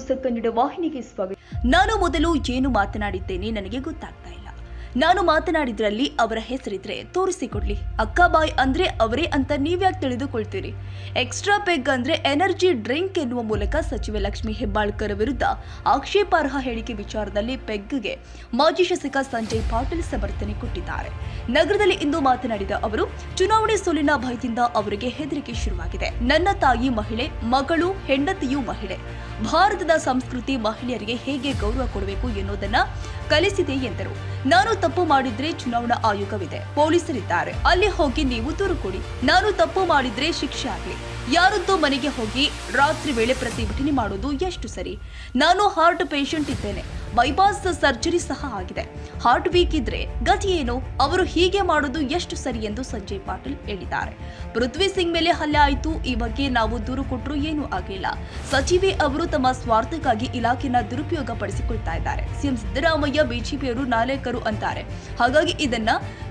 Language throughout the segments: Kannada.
ಹೊಸ ಕನ್ನಡ ವಾಹಿನಿಗೆ ಸ್ವಾಗತ. ನಾನು ಮೊದಲು ಏನು ಮಾತನಾಡಿದ್ದೇನೆ ನನಗೆ ಗೊತ್ತಾಗ್ತಾ ಇಲ್ಲ. ನಾನು ಮಾತನಾಡಿದ್ರಲ್ಲಿ ಅವರ ಹೆಸರಿದ್ರೆ ತೋರಿಸಿಕೊಡ್ಲಿ. ಅಕ್ಕಾಬಾಯ್ ಅಂದ್ರೆ ಅವರೇ ಅಂತ ನೀವ್ಯಾಕೆ ತಿಳಿದುಕೊಳ್ತೀರಿ? ಎಕ್ಸ್ಟ್ರಾ ಪೆಗ್ ಅಂದ್ರೆ ಎನರ್ಜಿ ಡ್ರಿಂಕ್ ಎನ್ನುವ ಮೂಲಕ ಸಚಿವೆ ಲಕ್ಷ್ಮೀ ಹೆಬ್ಬಾಳ್ಕರ್ ವಿರುದ್ಧ ಆಕ್ಷೇಪಾರ್ಹ ಹೇಳಿಕೆ ವಿಚಾರದಲ್ಲಿ ಪೆಗ್ಗೆ ಮಾಜಿ ಶಾಸಕ ಸಂಜಯ್ ಪಾಟೀಲ್ ಸಮರ್ಥನೆ ಕೊಟ್ಟಿದ್ದಾರೆ. ನಗರದಲ್ಲಿ ಇಂದು ಮಾತನಾಡಿದ ಅವರು, ಚುನಾವಣೆ ಸೋಲಿನ ಭಯದಿಂದ ಅವರಿಗೆ ಹೆದರಿಕೆ ಶುರುವಾಗಿದೆ. ನನ್ನ ತಾಯಿ ಮಹಿಳೆ, ಮಗಳು, ಹೆಂಡತಿಯೂ ಮಹಿಳೆ. ಭಾರತದ ಸಂಸ್ಕೃತಿ ಮಹಿಳೆಯರಿಗೆ ಹೇಗೆ ಗೌರವ ಕೊಡಬೇಕು ಎನ್ನುವುದನ್ನ ಕಲಿಸಿದೆ ಎಂದರು. ನಾನು ತಪ್ಪು ಮಾಡಿದ್ರೆ ಚುನಾವಣಾ ಆಯೋಗವಿದೆ, ಪೊಲೀಸರಿದ್ದಾರೆ, ಅಲ್ಲಿ ಹೋಗಿ ನೀವು ದೂರು ಕೊಡಿ. ನಾನು ತಪ್ಪು ಮಾಡಿದ್ರೆ ಶಿಕ್ಷೆ ಆಗಲಿ. ಯಾರದ್ದೋ ಮನೆಗೆ ಹೋಗಿ ರಾತ್ರಿ ವೇಳೆ ಪ್ರತಿಭಟನೆ ಮಾಡೋದು ಎಷ್ಟು ಸರಿ? ನಾನು ಹಾರ್ಟ್ ಪೇಷಂಟ್ ಇದ್ದೇನೆ, ಬೈಪಾಸ್ ಸರ್ಜರಿ ಸಹ ಆಗಿದೆ. ಹಾರ್ಟ್ ವೀಕ್ ಇದ್ರೆ ಗತಿ ಏನು? ಅವರು ಹೀಗೆ ಮಾಡೋದು ಎಷ್ಟು ಸರಿ ಎಂದು ಸಂಜಯ್ ಪಾಟೀಲ್ ಹೇಳಿದ್ದಾರೆ. ಪೃಥ್ವಿ ಸಿಂಗ್ ಮೇಲೆ ಹಲ್ಲೆ ಆಯಿತು, ಈ ಬಗ್ಗೆ ನಾವು ದೂರು ಕೊಟ್ಟರು ಏನೂ ಆಗಿಲ್ಲ. ಸಚಿವೆ ಅವರು ತಮ್ಮ ಸ್ವಾರ್ಥಕ್ಕಾಗಿ ಇಲಾಖೆನ ದುರುಪಯೋಗ ಪಡಿಸಿಕೊಳ್ತಾ ಇದ್ದಾರೆ. ಸಿಎಂ ಸಿದ್ದರಾಮಯ್ಯ ಬಿಜೆಪಿಯವರು ನಾಯಕರು ಅಂತಾರೆ, ಹಾಗಾಗಿ ಇದನ್ನ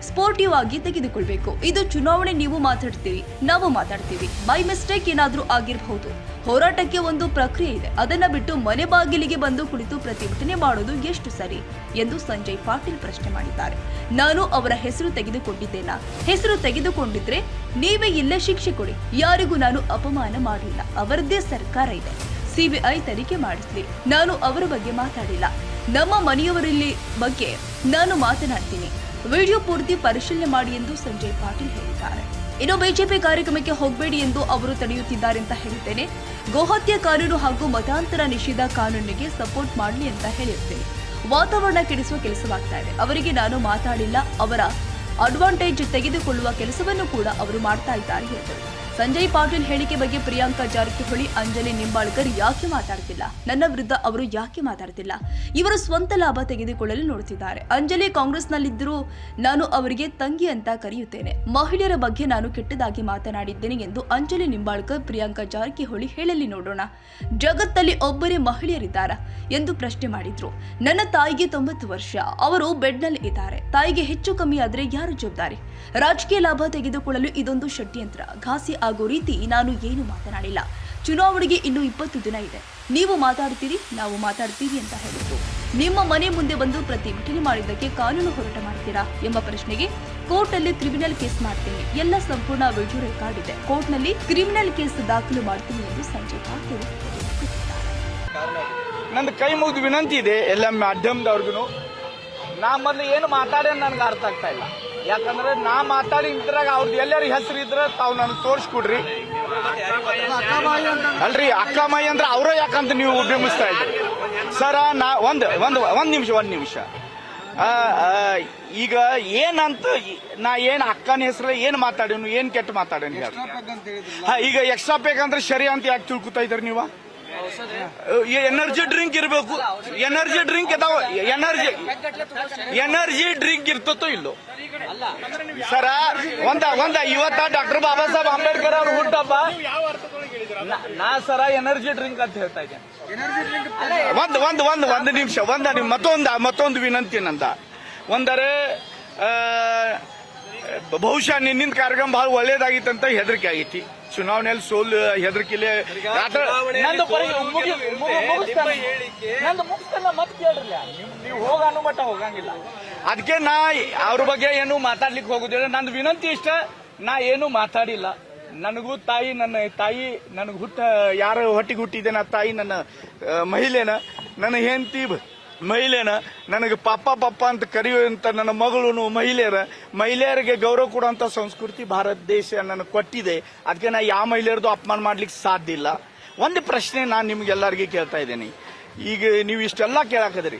ಸ್ಪೋರ್ಟಿವ್ ಆಗಿ ತೆಗೆದುಕೊಳ್ಬೇಕು. ಇದು ಚುನಾವಣೆ, ನೀವು ಮಾತಾಡ್ತೀವಿ, ನಾವು ಮಾತಾಡ್ತೀವಿ. ಬೈ ಮಿಸ್ಟೇಕ್ ಏನಾದ್ರೂ ಆಗಿರಬಹುದು. ಹೋರಾಟಕ್ಕೆ ಒಂದು ಪ್ರಕ್ರಿಯೆ ಇದೆ, ಅದನ್ನ ಬಿಟ್ಟು ಮನೆ ಬಾಗಿಲಿಗೆ ಬಂದು ಕುಳಿತು ಪ್ರತಿಭಟನೆ ಮಾಡೋದು ಎಷ್ಟು ಸರಿ ಎಂದು ಸಂಜಯ್ ಪಾಟೀಲ್ ಪ್ರಶ್ನೆ ಮಾಡಿದ್ದಾರೆ. ನಾನು ಅವರ ಹೆಸರು ತೆಗೆದುಕೊಂಡಿದ್ದೇನಾ? ಹೆಸರು ತೆಗೆದುಕೊಂಡಿದ್ರೆ ನೀವೇ ಇಲ್ಲೇ ಶಿಕ್ಷೆ ಕೊಡಿ. ಯಾರಿಗೂ ನಾನು ಅಪಮಾನ ಮಾಡಿಲ್ಲ. ಅವರದ್ದೇ ಸರ್ಕಾರ ಇದೆ, ಸಿಬಿಐ ತನಿಖೆ ಮಾಡಿಸ್ಲಿ. ನಾನು ಅವರ ಬಗ್ಗೆ ಮಾತಾಡಿಲ್ಲ. ನಮ್ಮ ಮನೆಯವರಲ್ಲಿ ಬಗ್ಗೆ ನಾನು ಮಾತನಾಡ್ತೀನಿ. ವಿಡಿಯೋ ಪೂರ್ತಿ ಪರಿಶೀಲನೆ ಮಾಡಿ ಎಂದು ಸಂಜಯ್ ಪಾಟೀಲ್ ಹೇಳಿದ್ದಾರೆ. ಇನ್ನು ಬಿಜೆಪಿ ಕಾರ್ಯಕ್ರಮಕ್ಕೆ ಹೋಗಬೇಡಿ ಎಂದು ಅವರು ತಡೆಯುತ್ತಿದ್ದಾರೆ ಅಂತ ಹೇಳಿದ್ದೇನೆ. ಗೋಹತ್ಯೆ ಕಾನೂನು ಹಾಗೂ ಮತಾಂತರ ನಿಷೇಧ ಕಾನೂನಿಗೆ ಸಪೋರ್ಟ್ ಮಾಡಲಿ ಅಂತ ಹೇಳಿರ್ತೇನೆ. ವಾತಾವರಣ ಕೆಡಿಸುವ ಕೆಲಸವಾಗ್ತಾ ಇದೆ. ಅವರಿಗೆ ನಾನು ಮಾತಾಡಿಲ್ಲ. ಅವರ ಅಡ್ವಾಂಟೇಜ್ ತೆಗೆದುಕೊಳ್ಳುವ ಕೆಲಸವನ್ನು ಕೂಡ ಅವರು ಮಾಡ್ತಾ ಇದ್ದಾರೆ ಎಂದರು. ಸಂಜಯ್ ಪಾಟೀಲ್ ಹೇಳಿಕೆ ಬಗ್ಗೆ ಪ್ರಿಯಾಂಕಾ ಜಾರಕಿಹೊಳಿ, ಅಂಜಲಿ ನಿಂಬಾಳ್ಕರ್ ಯಾಕೆ ಮಾತಾಡ್ತಿಲ್ಲ? ನನ್ನ ವಿರುದ್ಧ ಅವರು ಯಾಕೆ ಮಾತಾಡ್ತಿಲ್ಲ? ಇವರು ಸ್ವಂತ ಲಾಭ ತೆಗೆದುಕೊಳ್ಳಲು ನೋಡುತ್ತಿದ್ದಾರೆ. ಅಂಜಲಿ ಕಾಂಗ್ರೆಸ್ನಲ್ಲಿದ್ದರೂ ನಾನು ಅವರಿಗೆ ತಂಗಿ ಅಂತ ಕರೆಯುತ್ತೇನೆ. ಮಹಿಳೆಯರ ಬಗ್ಗೆ ನಾನು ಕೆಟ್ಟದಾಗಿ ಮಾತನಾಡಿದ್ದೇನೆ ಎಂದು ಅಂಜಲಿ ನಿಂಬಾಳ್ಕರ್, ಪ್ರಿಯಾಂಕಾ ಜಾರಕಿಹೊಳಿ ಹೇಳಲಿ ನೋಡೋಣ. ಜಗತ್ತಲ್ಲಿ ಒಬ್ಬರೇ ಮಹಿಳೆಯರಿದ್ದಾರಾ ಎಂದು ಪ್ರಶ್ನೆ ಮಾಡಿದ್ರು. ನನ್ನ ತಾಯಿಗೆ 90 ವರ್ಷ, ಅವರು ಬೆಡ್ನಲ್ಲಿ ಇದ್ದಾರೆ. ತಾಯಿಗೆ ಹೆಚ್ಚು ಕಮ್ಮಿ ಆದ್ರೆ ಯಾರು ಜವಾಬ್ದಾರಿ? ರಾಜಕೀಯ ಲಾಭ ತೆಗೆದುಕೊಳ್ಳಲು ಇದೊಂದು ಷಡ್ಯಂತ್ರ. ಘಾಸಿ ಆಗೋ ರೀತಿ ನಾನು ಏನು ಮಾತನಾಡಿಲ್ಲ. ಚುನಾವಣೆಗೆ ಇನ್ನು 20 ದಿನ ಇದೆ. ನೀವು ಮಾತಾಡ್ತೀರಿ, ನಾವು ಮಾತಾಡ್ತೀವಿ ಅಂತ ಹೇಳಿದ್ರು. ನಿಮ್ಮ ಮನೆ ಮುಂದೆ ಬಂದು ಪ್ರತಿಭಟನೆ ಮಾಡಿದ್ದಕ್ಕೆ ಕಾನೂನು ಹೋರಾಟ ಮಾಡ್ತೀರಾ ಎಂಬ ಪ್ರಶ್ನೆಗೆ ಕೋರ್ಟ್ನಲ್ಲಿ ಕ್ರಿಮಿನಲ್ ಕೇಸ್ ಮಾಡ್ತೀನಿ, ಎಲ್ಲ ಸಂಪೂರ್ಣ ವಿಡಿಯೋ ರೆಕಾರ್ಡ್ ಇದೆ, ಕೋರ್ಟ್ನಲ್ಲಿ ಕ್ರಿಮಿನಲ್ ಕೇಸ್ ದಾಖಲು ಮಾಡ್ತೀನಿ ಎಂದು ಸಂಜಯ್ ಪಾಟೀಲ್ ನಂದು ಕೈ ಮುಗಿದು ವಿನಂತಿ ಇದೆ ಎಲ್ಲ ಮಾಧ್ಯಮದವ್ರಿಗೂ. ನಾ ಮೊದಲು ಏನು ಮಾತಾಡೋ ನನಗೆ ಅರ್ಥ ಆಗ್ತಾ ಇಲ್ಲ. ಯಾಕಂದ್ರೆ ನಾ ಮಾತಾಡಿ ನಿಂತಾಗ ಅವ್ರದ್ದು ಎಲ್ಲರೂ ಹೆಸರು ಇದ್ರೆ ತಾವು ನನಗೆ ತೋರಿಸ್ಕೊಡ್ರಿ. ಅಲ್ರಿ ಅಕ್ಕಮಾಯಿ ಅಂದ್ರೆ ಅವರೇ ಯಾಕಂತ ನೀವು ಬಿಂಬಿಸ್ತಾ ಇದ್ರಿ ಸರ. ನಾ ಒಂದ್ ನಿಮಿಷ ಈಗ ಏನಂತ ನಾ ಏನ್ ಅಕ್ಕನ ಹೆಸರು ಏನ್ ಮಾತಾಡೋನು, ಏನ್ ಕೆಟ್ಟ ಮಾತಾಡೋನು ಹೇಳಿ. ಈಗ ಎಕ್ಸ್ಟ್ರಾ ಪೇಕ್ ಅಂದ್ರೆ ಸರಿ ಅಂತ ಯಾಕೆ ತಿಳ್ಕೊತಾ ಇದ್ರಿ ನೀವು? ಎನರ್ಜಿ ಡ್ರಿಂಕ್ ಇರಬೇಕು. ಎನರ್ಜಿ ಡ್ರಿಂಕ್ ಇದಾವ. ಎನರ್ಜಿ ಡ್ರಿಂಕ್ ಇರ್ತತೋ ಇಲ್ಲೋ ಸರ? ಇವತ್ತ ಡಾಕ್ಟರ್ ಬಾಬಾ ಸಾಹೇಬ್ ಅಂಬೇಡ್ಕರ್ ಅವ್ರ ಹುಟ್ಟಬ್ಬ. ನಾ ಸರ ಎನರ್ಜಿ ಡ್ರಿಂಕ್ ಅಂತ ಹೇಳ್ತಾ ಇದ್ದೇನೆ. ಒಂದು ನಿಮಿಷ ಮತ್ತೊಂದು ವಿನಂತಿ ನಂದ. ಒಂದರೆ ಬಹುಶಃ ನಿನ್ನಿಂದ ಕಾರ್ಯಕ್ರಮ ಬಹಳ ಒಳ್ಳೇದಾಗಿತ್ತಂತ ಹೆದರಿಕೆ ಆಗೈತಿ. ಚುನಾವಣೆಯಲ್ಲಿ ಸೋಲು ಹೆದರಿಕೆಲೆ ನೀವು ಹೋಗಾನು ಮಟ್ಟ ಹೋಗಂಗಿಲ್ಲ. ಅದಕ್ಕೆ ನಾ ಅವ್ರ ಬಗ್ಗೆ ಏನು ಮಾತಾಡ್ಲಿಕ್ಕೆ ಹೋಗುದಿಲ್ಲ. ನಂದು ವಿನಂತಿ ಇಷ್ಟ, ನಾ ಏನು ಮಾತಾಡಿಲ್ಲ. ನನಗೂ ತಾಯಿ, ನನ್ನ ತಾಯಿ ನನಗೆ ಯಾರ ಹೊಟ್ಟಿಗೆ ಹುಟ್ಟಿದೆ, ನಾ ತಾಯಿ ನನ್ನ ಮಹಿಳೆನ, ನನ್ನ ಹೆಂಡತಿ ಮಹಿಳೆನ, ನನಗೆ ಪಪ್ಪ ಅಂತ ಕರೆಯುವಂತ ನನ್ನ ಮಗಳು ಮಹಿಳೆಯರಿಗೆ ಗೌರವ ಕೊಡುವಂತ ಸಂಸ್ಕೃತಿ ಭಾರತ ದೇಶ ನನಗೆ ಕೊಟ್ಟಿದೆ. ಅದಕ್ಕೆ ನಾ ಯಾವ ಮಹಿಳೆಯರದು ಅಪಮಾನ ಮಾಡ್ಲಿಕ್ಕೆ ಸಾಧ್ಯ ಇಲ್ಲ. ಒಂದು ಪ್ರಶ್ನೆ ನಾನು ನಿಮ್ಗೆಲ್ಲರಿಗೂ ಕೇಳ್ತಾ ಇದ್ದೇನೆ. ಈಗ ನೀವು ಇಷ್ಟೆಲ್ಲ ಕೇಳಾಕದ್ರಿ,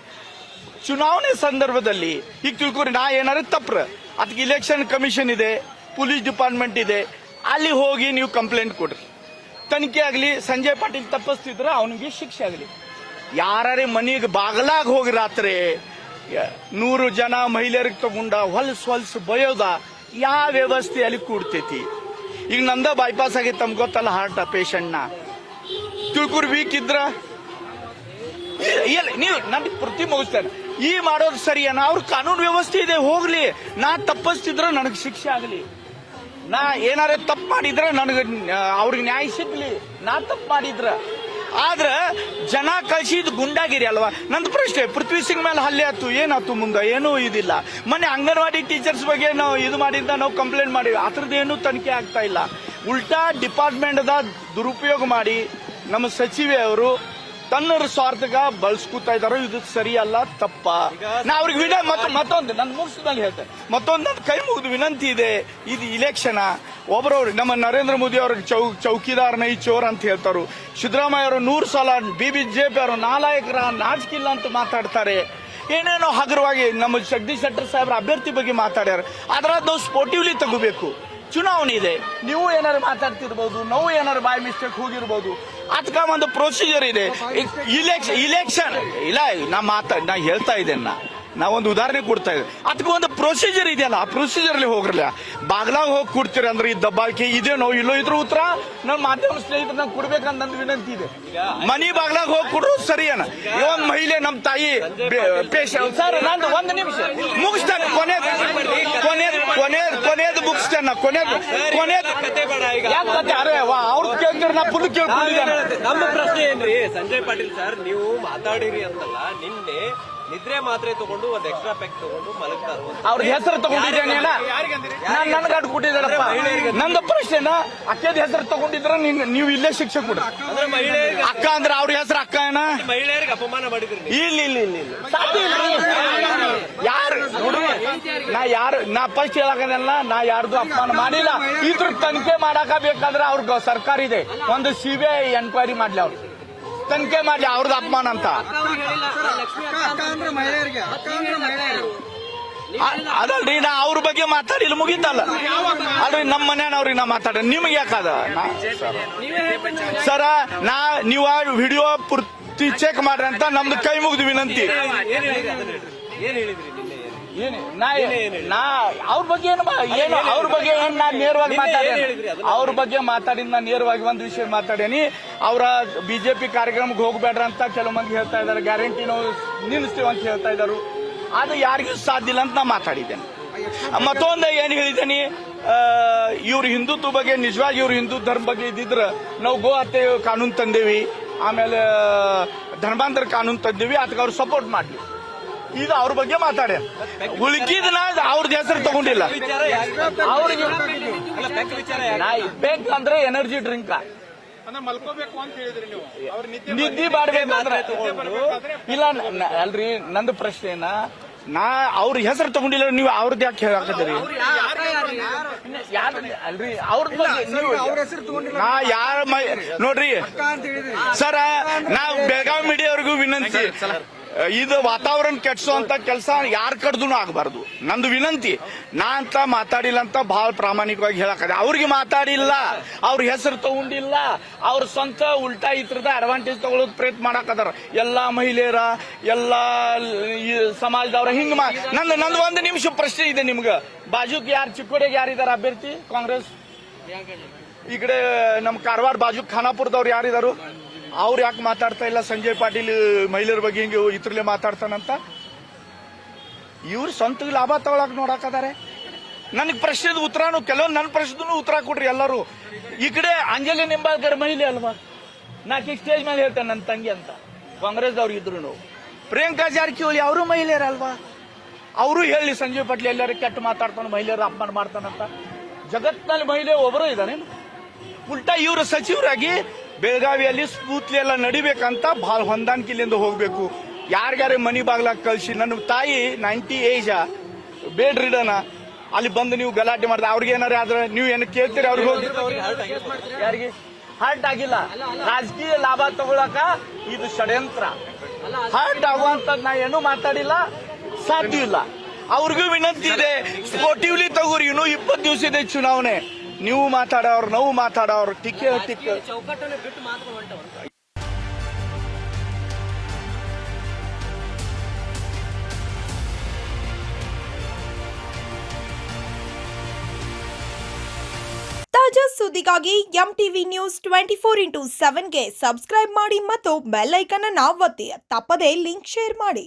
ಚುನಾವಣೆ ಸಂದರ್ಭದಲ್ಲಿ ಈಗ ತಿಳ್ಕೊರಿ, ನಾ ಏನಾರ ತಪ್ಪ್ರ ಅದಕ್ಕೆ ಇಲೆಕ್ಷನ್ ಕಮಿಷನ್ ಇದೆ, ಪೊಲೀಸ್ ಡಿಪಾರ್ಟ್ಮೆಂಟ್ ಇದೆ, ಅಲ್ಲಿ ಹೋಗಿ ನೀವು ಕಂಪ್ಲೇಂಟ್ ಕೊಡ್ರಿ, ತನಿಖೆ ಆಗಲಿ. ಸಂಜಯ್ ಪಾಟೀಲ್ ತಪ್ಪಿಸ್ತಿದ್ರೆ ಅವನಿಗೆ ಶಿಕ್ಷೆ ಆಗಲಿ. ಯಾರೇ ಮನೆಗೆ ಬಾಗಲಾಗ ಹೋಗಿ ರಾತ್ರಿ 100 ಜನ ಮಹಿಳೆಯರಿಗೆ ತಗೊಂಡ ಹೊಲ್ಸು ಬಯೋದ ಯಾವ ವ್ಯವಸ್ಥೆ ಅಲ್ಲಿ ಕೂಡ್ತೈತಿ? ಈಗ ನಂದ ಬೈಪಾಸ್ ಆಗೈತೆ, ತಮ್ಗೆ ಗೊತ್ತಲ್ಲ, ಹಾರ್ಟ್ ಪೇಷಂಟ್ನ ತಿಳ್ಕೊರ್ ವೀಕ್ ಇದ್ರ ನೀವು ನನ್ನ ಪ್ರತಿ ಮುಗಿಸ್ತೇನೆ. ಈ ಮಾಡೋದು ಸರಿಯೇನ? ಅವ್ರ ಕಾನೂನು ವ್ಯವಸ್ಥೆ ಇದೆ, ಹೋಗ್ಲಿ. ನಾ ತಪ್ಪಿಸ್ತಿದ್ರ ನನಗೆ ಶಿಕ್ಷೆ ಆಗಲಿ. ನಾ ಏನಾರ ತಪ್ಪು ಮಾಡಿದ್ರೆ ನನಗೆ ಅವ್ರಿಗೆ ನ್ಯಾಯ ಸಿಗ್ಲಿ. ನಾ ತಪ್ಪು ಮಾಡಿದ್ರ ಆದ್ರೆ ಜನ ಕಳ್ಸಿದ್ ಗುಂಡಾಗಿರಿ ಅಲ್ವಾ. ನಂದು ಪ್ರಶ್ನೆ, ಪೃಥ್ವಿ ಸಿಂಗ್ ಮೇಲೆ ಹಲ್ಲೆ ಆಯ್ತು, ಏನಾಯ್ತು ಮುಂದೆ? ಏನೂ ಇದಿಲ್ಲ. ಮೊನ್ನೆ ಅಂಗನವಾಡಿ ಟೀಚರ್ಸ್ ಬಗ್ಗೆ ನಾವು ಇದು ಮಾಡಿದ್ದ ನಾವು ಕಂಪ್ಲೇಂಟ್ ಮಾಡಿವಿ, ಅದ್ರದ್ದೇನು ತನಿಖೆ ಆಗ್ತಾ ಇಲ್ಲ. ಉಲ್ಟಾ ಡಿಪಾರ್ಟ್ಮೆಂಟ್ದ ದುರುಪಯೋಗ ಮಾಡಿ ನಮ್ಮ ಸಚಿವೆ ಅವರು ತನ್ನ ಸ್ವಾರ್ಥಕ ಬಳಸ್ಕೊತಾ ಇದಾರೋ, ಇದು ಸರಿಯಲ್ಲ, ತಪ್ಪ. ನಾ ಅವ್ರಿಗೆ ಮತ್ತೊಂದು ನನ್ನ ಮುಗಿಸ್ದಂಗೆ ಹೇಳ್ತೇನೆ, ಮತ್ತೊಂದು ನನ್ನ ಕೈ ಮುಗಿದು ವಿನಂತಿ ಇದೆ. ಇದು ಇಲೆಕ್ಷನ್, ಒಬ್ಬರವ್ರು ನಮ್ಮ ನರೇಂದ್ರ ಮೋದಿ ಅವ್ರಿಗೆ ಚೌಕಿದಾರ್ ನೈ ಚೋರ್ ಅಂತ ಹೇಳ್ತಾರು. ಸಿದ್ದರಾಮಯ್ಯ ಅವರು 100 ಸಲ ಬಿಜೆಪಿ ಅವರು ನಾಲಾಯಕರ ನಾಚಿಕಿಲ್ಲ ಅಂತ ಮಾತಾಡ್ತಾರೆ. ಏನೇನೋ ಹಗುರವಾಗಿ ನಮ್ಮ ಜಗದೀಶ್ ಶೆಟ್ಟರ್ ಸಾಹೇಬ್ರ ಅಭ್ಯರ್ಥಿ ಬಗ್ಗೆ ಮಾತಾಡ್ಯಾರ. ಅದ್ರದ್ದು ನಾವು ಸ್ಪೋರ್ಟಿವ್ಲಿ ತಗೋಬೇಕು. ಚುನಾವಣೆ ಇದೆ, ನೀವು ಏನಾರು ಮಾತಾಡ್ತಿರ್ಬೋದು, ನಾವು ಏನಾರು ಬಾಯ್ ಮಿಸ್ಟೇಕ್ ಹೋಗಿರ್ಬೋದು. ಅದಕ್ಕ ಒಂದು ಪ್ರೊಸೀಜರ್ ಇದೆ. ಇಲೆಕ್ಷನ್ ಇಲ್ಲ, ನಾ ಹೇಳ್ತಾ ಇದ್ದೇನೆ, ನಾ ಒಂದು ಉದಾಹರಣೆ ಕೊಡ್ತಾ ಇದ್ದೆ. ಅದಕ್ಕೆ ಒಂದು ಪ್ರೊಸೀಜರ್ ಇದೆಯಲ್ಲ, ಆ ಪ್ರೊಸೀಜರ್ಲಿ ಹೋಗ್ರಲ್ಲ. ಬಾಗ್ಲಾಗ ಹೋಗಿ ಕೊಡ್ತೀರಿ ಅಂದ್ರೆ ಈ ದಬ್ಬಾಳಿಕೆ ಇದೇನೋ ಇಲ್ಲೋ ಇದ್ರ ಉತ್ತರ ನನ್ನ ಮಾಧ್ಯಮ ಸ್ನೇಹಿತರು ನಂಗೆ ಕೊಡ್ಬೇಕಂತ ನನ್ನ ವಿನಂತಿ ಇದೆ. ಮನಿ ಬಾಗ್ಲಾಗ ಹೋಗಿ ಕೊಡ್ರು ಸರಿ ಏನ. ಇವಾಗ ಮಹಿಳೆ ನಮ್ಮ ತಾಯಿ ಸರ್, ನಂದು ಒಂದು ನಿಮಿಷ ಮುಗಿಸ್ತೇನೆ, ಕೊನೆಯದು ಮುಗಿಸ್ತೇನೆ. ಕೊನೆಯದು ಅರೆ ಅವ್ರದ್ದು ಕೇಳ್ತೀರಿ, ನಾ ಫುಲ್ ಕೇಳ್ಕೊಂಡಿದ್ದೇನೆ. ನಮ್ಮ ಪ್ರಶ್ನೆ ಏನ್ರಿ ಸಂಜಯ್ ಪಾಟೀಲ್ ಸರ್, ನೀವು ಮಾತಾಡಿರಿ ಅಂತಲ್ಲ, ನಿನ್ನೆ ನಿದ್ರೆ ಮಾತ್ರೆ ತಗೊಂಡು ಒಂದ್ ಎಕ್ಸ್ಟ್ರಾ ಪ್ಯಾಕ್ ತಗೊಂಡು ಮಲಗ್ತಾರ. ಅವ್ರ ಹೆಸರು ತಗೊಂಡಿದ್ದೇನೆ, ನನ್ ಗಡ್ ಕೊಟ್ಟಿದ್ದಾರಪ್ಪ. ನಂದು ಪ್ರಶ್ನೆನ ಅಕ್ಕದ ಹೆಸರು ತಗೊಂಡಿದ್ರ ನೀವು ಇಲ್ಲೇ ಶಿಕ್ಷೆ ಕೊಡ. ಅಕ್ಕ ಅಂದ್ರೆ ಅವ್ರ ಹೆಸರು ಅಕ್ಕ ಏನ? ಮಹಿಳೆಯರಿಗೆ ಅಪಮಾನ ಮಾಡಿದ್ರಿ. ಇಲ್ಲ ಸಾಧ್ಯ ಇಲ್ಲ. ಯಾರು ನಾ ಫಸ್ಟ್ ಹೇಳಕಲ್ಲ, ನಾ ಯಾರ್ದು ಅಪಮಾನ ಮಾಡಿಲ್ಲ. ಇದ್ರ ತನಿಖೆ ಮಾಡಾಕ ಬೇಕಾದ್ರೆ ಅವ್ರ ಸರ್ಕಾರ ಇದೆ, ಒಂದು CBI ಎನ್ಕ್ವೈರಿ ಮಾಡ್ಲಿ, ಅವ್ರು ತನಿಖೆ ಮಾಡ್ಲಿ ಅವ್ರದ್ದು ಅಪಮಾನ ಅಂತ. ಅದಲ್ರಿ, ನಾ ಅವ್ರ ಬಗ್ಗೆ ಮಾತಾಡಿಲ್ಲ, ಮುಗಿತಲ್ಲ. ಅಲ್ರಿ, ನಮ್ಮ ಮನೆಯವ್ರಿಗೆ ನಾ ಮಾತಾಡ, ನಿಮ್ಗೆ ಯಾಕದ ಸರ? ನೀವು ವಿಡಿಯೋ ಪೂರ್ತಿ ಚೆಕ್ ಮಾಡ್ರಿ ಅಂತ ನಮ್ದು ಕೈ ಮುಗಿದು ವಿನಂತಿ. ನಾ ಅವ್ರ ಬಗ್ಗೆ ಏನು ಅವ್ರ ಬಗ್ಗೆ ಏನ್ ನಾನ್ ನೇರವಾಗಿ ಅವ್ರ ಬಗ್ಗೆ ಮಾತಾಡಿದ್ ನಾನು ನೇರವಾಗಿ ಒಂದು ವಿಷಯ ಮಾತಾಡೇನಿ. ಅವರ ಬಿಜೆಪಿ ಕಾರ್ಯಕ್ರಮಕ್ಕೆ ಹೋಗ್ಬೇಡ್ರ ಅಂತ ಕೆಲವು ಮಂದಿ ಹೇಳ್ತಾ ಇದಾರೆ, ಗ್ಯಾರಂಟಿ ನಾವು ನಿಲ್ಲಿಸ್ತೀವಿ ಅಂತ ಹೇಳ್ತಾ ಇದಾರು. ಅದು ಯಾರಿಗೂ ಸಾಧ್ಯ ಇಲ್ಲ ಅಂತ ನಾ ಮಾತಾಡಿದ್ದೇನೆ. ಮತ್ತೊಂದು ಏನ್ ಹೇಳಿದ್ದೇನೆ, ಇವ್ರ ಹಿಂದುತ್ವ ಬಗ್ಗೆ ನಿಜವಾಗಿ ಇವ್ರ ಹಿಂದೂ ಧರ್ಮ ಬಗ್ಗೆ ಇದ್ದಿದ್ರ ನಾವು ಗೋ ಹತ್ಯೆ ಕಾನೂನು ತಂದೇವಿ, ಆಮೇಲೆ ಧರ್ಮಾಂತರ ಕಾನೂನು ತಂದೇವಿ, ಅದಕ್ಕೆ ಅವ್ರು ಸಪೋರ್ಟ್ ಮಾಡ್ಲಿ. ಈಗ ಅವ್ರ ಬಗ್ಗೆ ಮಾತಾಡ್ಯ, ಉಳ್ಕಿದ್ನ ಅವ್ರದ್ದು ಹೆಸರು ತಗೊಂಡಿಲ್ಲ. ಅವ್ರಿಗೆ ಬೆಕ್ ಅಂದ್ರೆ ಎನರ್ಜಿ ಡ್ರಿಂಕ್, ನಿದ್ದೆ ಮಾಡ್ಬೇಕಂದ್ರೆ ಇಲ್ಲ. ಅಲ್ರಿ, ನಂದು ಪ್ರಶ್ನೆನ ಅವ್ರ ಹೆಸರು ತಗೊಂಡಿಲ್ಲ, ನೀವು ಅವ್ರದ್ದು ಯಾಕೆ ಹೇಳಾಕತ್ತೀರಿ? ಅಲ್ರಿ, ಅವ್ರದ್ದು ನಾ ಯಾರ ನೋಡ್ರಿ ಸರ, ನಾ ಬೆಳಗಾವಿ ಮೀಡಿಯಾವ್ರಿಗೂ ವಿನಂತಿ, ಇದು ವಾತಾವರಣ ಕೆಡ್ಸೋಂತ ಕೆಲಸ ಯಾರ ಕಡ್ದು ಆಗಬಾರ್ದು. ನಂದು ವಿನಂತಿ, ನಾ ಅಂತ ಮಾತಾಡಿಲ್ಲ ಅಂತ ಬಹಳ ಪ್ರಾಮಾಣಿಕವಾಗಿ ಹೇಳಕದೆ. ಅವ್ರಿಗೆ ಮಾತಾಡಿಲ್ಲ, ಅವ್ರ ಹೆಸರು ತಗೊಂಡಿಲ್ಲ, ಅವ್ರ ಸ್ವಂತ ಉಲ್ಟಾ ಇತರದ ಅಡ್ವಾಂಟೇಜ್ ತಗೊಳ್ಳೋದು ಪ್ರಯತ್ನ ಮಾಡಾಕದಾರ. ಎಲ್ಲಾ ಮಹಿಳೆಯರ, ಎಲ್ಲಾ ಸಮಾಜದವ್ರ ಹಿಂಗ ನಂದು ಒಂದು ನಿಮಿಷ ಪ್ರಶ್ನೆ ಇದೆ ನಿಮ್ಗ. ಬಾಜುಕ್ ಯಾರು, ಚಿಕ್ಕೋಡಿಗೆ ಯಾರಿದಾರ ಅಭ್ಯರ್ಥಿ ಕಾಂಗ್ರೆಸ್? ಈ ಕಡೆ ನಮ್ ಕಾರವಾರ ಬಾಜು ಖಾನಾಪುರದವ್ರು ಯಾರಿದಾರು? ಅವ್ರು ಯಾಕೆ ಮಾತಾಡ್ತಾ ಇಲ್ಲ? ಸಂಜಯ್ ಪಾಟೀಲ್ ಮಹಿಳೆಯರ ಬಗ್ಗೆ ಹಿಂಗೆ ಇತ್ರಲ್ಲೇ ಮಾತಾಡ್ತಾನಂತ. ಇವ್ರು ಸ್ವಂತ ಲಾಭ ತಗೊಳಕ್ ನೋಡಾಕದಾರೆ. ನನಗೆ ಪ್ರಶ್ನೆದ ಉತ್ತರನು, ಕೆಲವೊಂದು ನನ್ನ ಪ್ರಶ್ನೆನೂ ಉತ್ತರ ಕೊಡ್ರಿ ಎಲ್ಲರೂ. ಈ ಕಡೆ ಅಂಜಲಿ ನಿಂಬಾಳ್ಕರ್ ಮಹಿಳೆ ಅಲ್ವಾ, ನಾಕೀಗ ಸ್ಟೇಜ್ ಮೇಲೆ ಹೇಳ್ತೇನೆ ನನ್ನ ತಂಗಿ ಅಂತ, ಕಾಂಗ್ರೆಸ್ ಅವ್ರು ಇದ್ರು. ಪ್ರಿಯಾಂಕಾ ಜಾರಕಿಹೊಳಿ ಅವರು ಮಹಿಳೆಯರಲ್ವಾ, ಅವರು ಹೇಳಿ ಸಂಜಯ್ ಪಾಟೀಲ್ ಎಲ್ಲರೂ ಕೆಟ್ಟ ಮಾತಾಡ್ತಾನೆ, ಮಹಿಳೆಯರ ಅಪಮಾನ ಮಾಡ್ತಾನಂತ. ಜಗತ್ತಿನಲ್ಲಿ ಮಹಿಳೆ ಒಬ್ಬರು ಇದ್ದಾನೆ. ಉಲ್ಟಾ ಇವರು ಸಚಿವರಾಗಿ ಬೆಳಗಾವಿಯಲ್ಲಿ ಸ್ಫೂರ್ತಿ ಎಲ್ಲ ನಡಿಬೇಕಂತ ಬಹಳ ಹೊಂದಾಣಿಕೆಯಿಂದ ಹೋಗ್ಬೇಕು. ಯಾರ್ಯಾರ ಮನಿ ಬಾಗ್ಲಾಗ ಕಳ್ಸಿ, ನನ್ನ ತಾಯಿ 90 ಏಜ್, ಬೇಡ್ ರಿಡನ, ಅಲ್ಲಿ ಬಂದು ನೀವು ಗಲಾಟೆ ಮಾಡಿದ್ರೆ ಅವ್ರಿಗೆ ಏನಾರ ಆದ್ರೆ ನೀವು ಏನು ಕೇಳ್ತೀರಿ? ಅವ್ರಿಗೆ ಹೋಗಿ ಯಾರಿಗೆ ಹರ್ಟ್ ಆಗಿಲ್ಲ, ರಾಜಕೀಯ ಲಾಭ ತಗೊಳಕ ಇದು ಷಡ್ಯಂತ್ರ. ಹರ್ಟ್ ಆಗುವಂತದ್ ನಾ ಏನೂ ಮಾತಾಡಿಲ್ಲ, ಸಾಧ್ಯ ಇಲ್ಲ. ಅವ್ರಿಗೂ ವಿನಂತಿ ಇದೆ, ಸ್ಪೋರ್ಟಿವ್ಲಿ ತಗೋರಿ. ಇನ್ನು 20 ದಿವಸ ಇದೆ ಚುನಾವಣೆ. ನೀವು ಮಾತಾಡೋರು, ನಾವು ಮಾತಾಡೋರು, ಟಿಕ್ಕೆ ಚೌಕಟ್ಟನ್ನು ಬಿಟ್ಟು ಮಾತುಗಳು ಹೊಂಟವ. ತಾಜಾ ಸುದ್ದಿಗಾಗಿ MTV ನ್ಯೂಸ್ 24/7ಗೆ ಸಬ್ಸ್ಕ್ರೈಬ್ ಮಾಡಿ ಮತ್ತು ಬೆಲ್ ಐಕಾನ್ ಅನ್ನು ಒತ್ತಿ. ತಪ್ಪದೇ ಲಿಂಕ್ ಶೇರ್ ಮಾಡಿ.